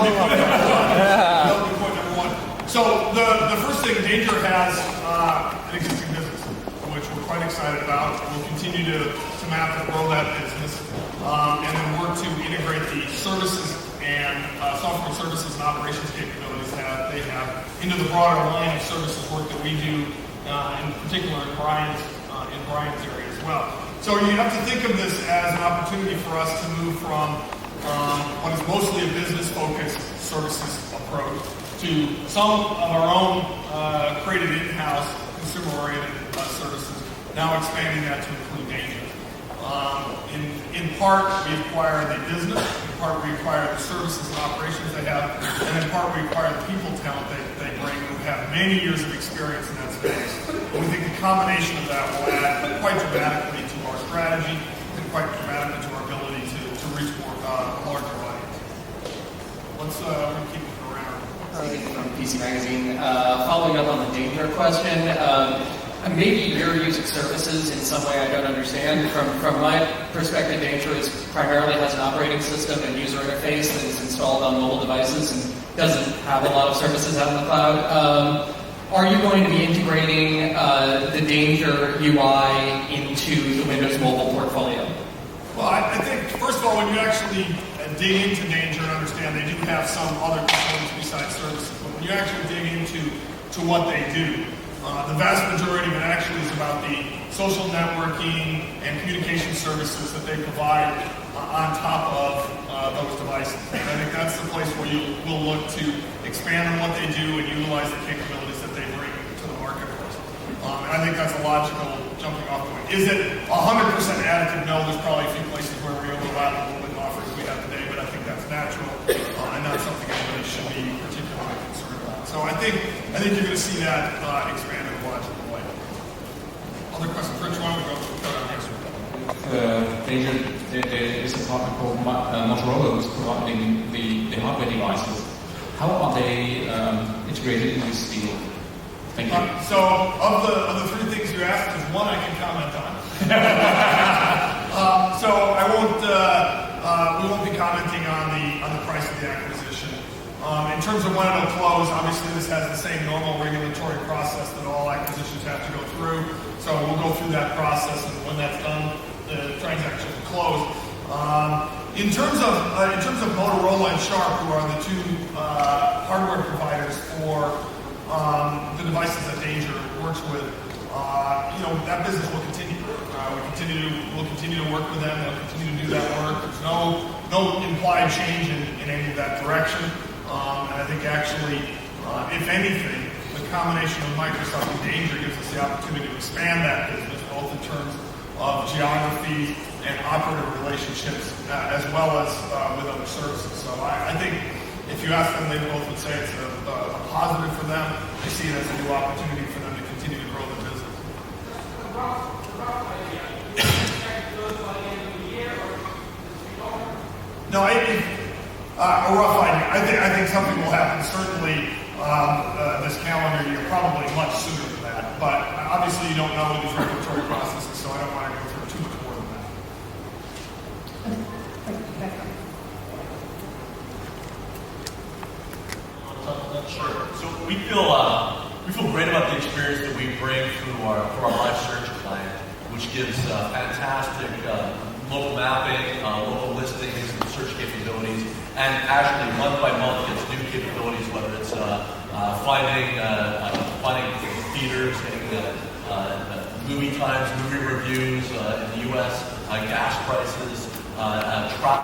that'll be point number one. That'll be point number one. So the first thing, Danger has an existing business, which we're quite excited about. We'll continue to map and grow that business, and then work to integrate the services and software services and operations capabilities that they have into the broader line of services work that we do, in particular in Brian's area as well. So you have to think of this as an opportunity for us to move from what is mostly a business-focused services approach to some of our own created in-house consumer-oriented services, now expanding that to include Danger. In part, we acquire the business, in part we acquire the services and operations they have, and in part we acquire the people talent they bring who have many years of experience in that space. And we think the combination of that will add quite dramatically to our strategy and quite dramatically to our ability to reach more larger audience. Let's keep it around. From PC Magazine. Following up on the Danger question, maybe you're using services in some way I don't understand. From my perspective, Danger primarily has an operating system and user interface that is installed on mobile devices and doesn't have a lot of services out in the cloud. Are you going to be integrating the Danger UI into the Windows Mobile portfolio? Well, I think, first of all, when you actually dig into Danger and understand they do have some other components besides services, but when you actually dig into what they do, the vast majority of it actually is about the social networking and communication services that they provide on top of those devices. And I think that's the place where we'll look to expand on what they do and utilize the capabilities that they bring to the marketplace. And I think that's a logical jumping off point. Is it 100% additive? No, there's probably a few places where we overlap a little bit in offerings we have today, but I think that's natural and not something anybody should be particularly concerned about. So I think you're going to see that expand in a logical way. Other questions? Rich, why don't we go down next one? Danger, there is a partner called Motorola who's providing the hardware devices. How are they integrated in this deal? Thank you. So of the three things you asked, there's one I can comment on. So I won't. We won't be commenting on the price of the acquisition. In terms of when it'll close, obviously this has the same normal regulatory process that all acquisitions have to go through. So we'll go through that process, and when that's done, the transaction will close. In terms of Motorola and Sharp, who are the two hardware providers for the devices that Danger works with, that business will continue. We'll continue to work with them. They'll continue to do that work. There's no implied change in any of that direction. And I think actually, if anything, the combination of Microsoft and Danger gives us the opportunity to expand that business, both in terms of geography and operative relationships, as well as with other services. So I think if you ask them, they both would say it's a positive for them. They see it as a new opportunity for them to continue to grow their business. No, a rough idea. I think something will happen certainly this calendar year, probably much sooner than that. But obviously you don't know these regulatory processes, so I don't want to go through too much more than that. Sure. So we feel great about the experience that we bring through our live search client, which gives fantastic local mapping, local listings, search capabilities, and actually month by month gets new capabilities, whether it's finding theaters, getting movie times, movie reviews in the U.S., gas prices, travel.